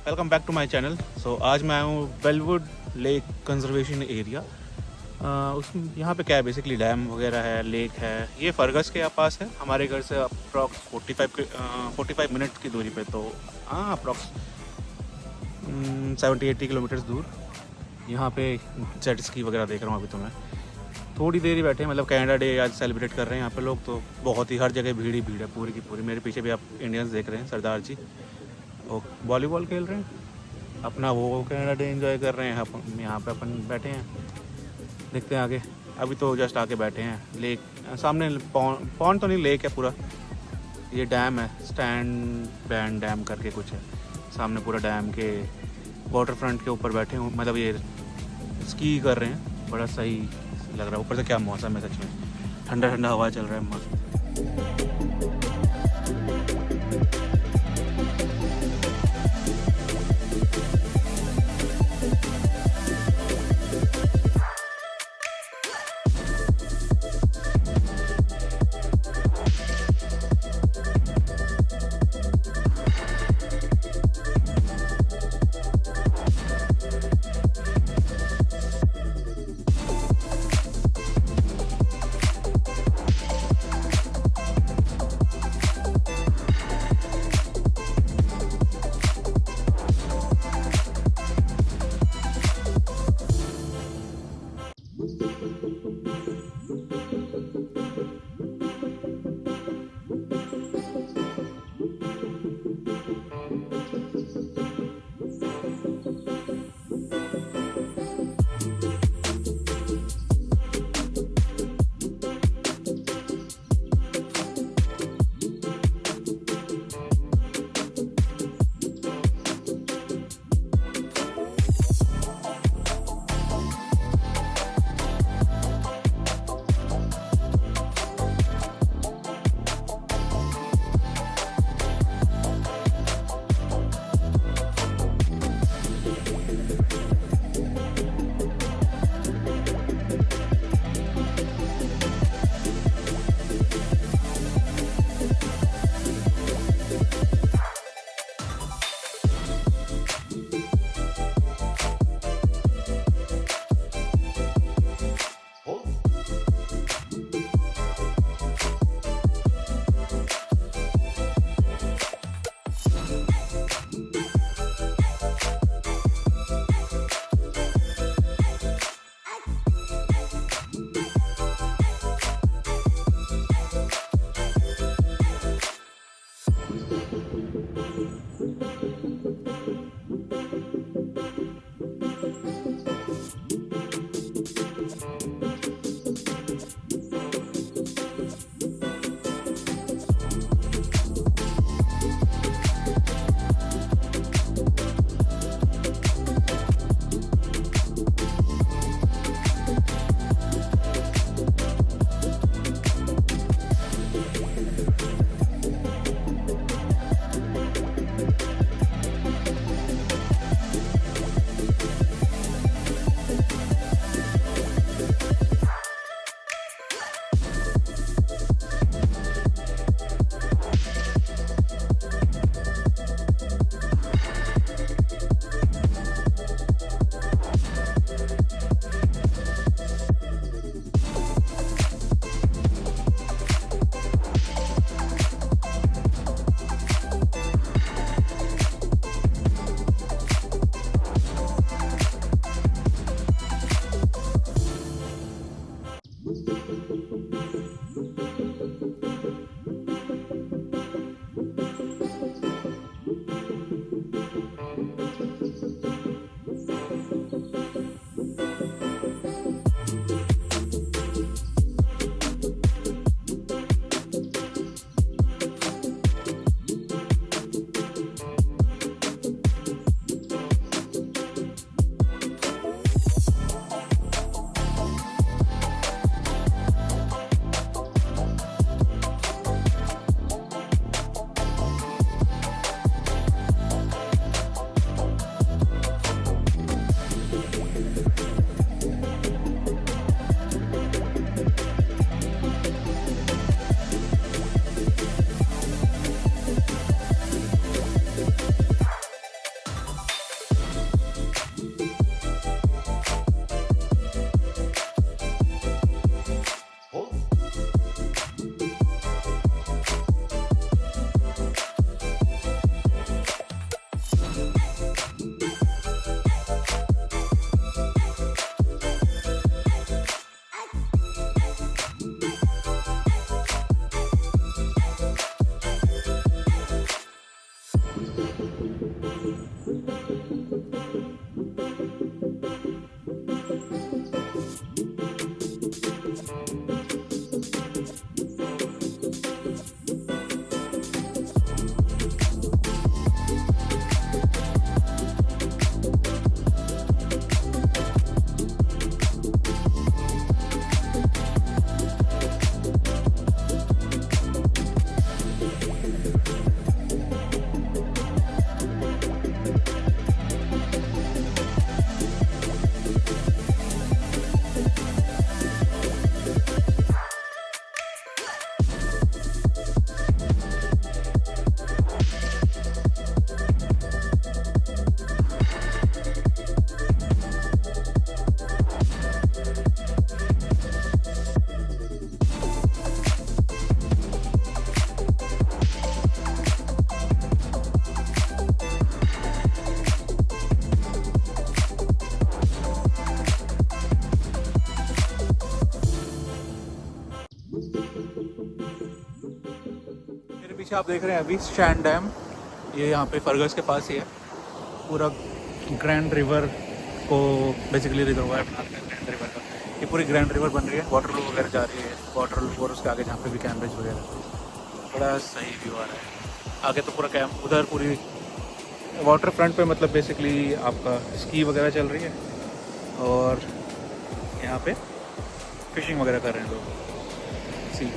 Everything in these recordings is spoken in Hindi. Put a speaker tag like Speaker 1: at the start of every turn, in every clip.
Speaker 1: Welcome back to my channel. So आज मैं हूँ बेलवुड लेक कंजर्वेशन एरिया। उस यहाँ पे क्या है, बेसिकली डैम वगैरह है, लेक है। ये फर्गस के पास है, हमारे घर से अप्रॉक्स 45 मिनट की दूरी पे। तो हाँ, अप्रॉक्स 70-80 किलोमीटर्स दूर। यहाँ पे जेट स्की वगैरह देख रहा हूँ अभी। तो मैं थोड़ी देर ही बैठे हैं, मतलब कनाडा डे आज सेलिब्रेट कर रहे हैं यहाँ पे लोग। तो बहुत ही हर जगह भीड़ ही भीड़ है, पूरी की पूरी। मेरे पीछे भी आप इंडियंस देख रहे हैं, सरदार जी वो वॉलीबॉल खेल रहे हैं अपना, वो कनाडा डे एंजॉय कर रहे हैं। अपन यहाँ पे अपन बैठे हैं, देखते हैं आगे। अभी तो जस्ट आके बैठे हैं। लेक सामने, पॉन्ड तो नहीं, लेक है पूरा। ये डैम है, स्टैंड बैंड डैम करके कुछ है सामने। पूरा डैम के वाटर फ्रंट के ऊपर बैठे हूँ, मतलब ये स्की कर रहे हैं। बड़ा सही लग रहा है। ऊपर से क्या मौसम है, सच में ठंडा ठंडा हवा चल रहा है, मस्त। पीछे आप देख रहे हैं अभी स्टैंड डैम, ये यहाँ पे फर्गस के पास ही है। पूरा ग्रैंड रिवर को बेसिकली रिजर्वायर बनाते हैं ग्रैंड रिवर का। ये पूरी ग्रैंड रिवर बन रही है, वाटरलू वगैरह जा रही है, वाटरलू और उसके आगे जहाँ पे भी कैम्ब्रिज वगैरह। बड़ा सही व्यू आ रहा है। आगे तो पूरा कैंप उधर पूरी वाटर फ्रंट पे मतलब बेसिकली आपका स्की वगैरह चल रही है और यहाँ पे फिशिंग वगैरह कर रहे हैं लोग। सी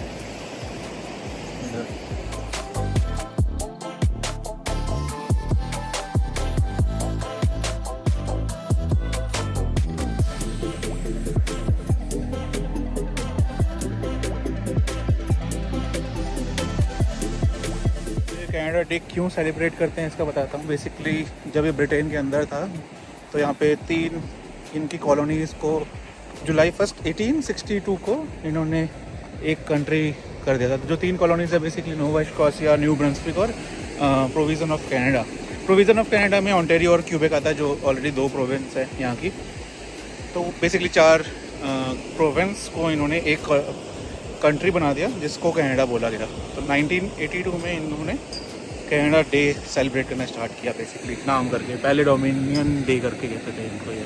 Speaker 1: कनाडा डे क्यों सेलिब्रेट करते हैं इसका बताता हूँ। बेसिकली जब ये ब्रिटेन के अंदर था तो यहाँ पे 3 इनकी कॉलोनीज़ को जुलाई 1 1862 को इन्होंने एक कंट्री कर दिया था। जो 3 कॉलोनीज़ है बेसिकली नोवा स्कॉशिया, न्यू ब्रंसविक और provision of Canada. Provision of Canada में ओंटारियो और क्यूबेक आता है, जो ऑलरेडी 2 प्रोविंस है यहाँ की। तो बेसिकली 4 प्रोविंस को इन्होंने एक कंट्री बना दिया जिसको कनाडा बोला गया। तो 1982 में इन्होंने कनाडा डे सेलिब्रेट करना स्टार्ट किया, बेसिकली नाम करके। पहले डोमिनियन डे करके कहते थे इनको ये।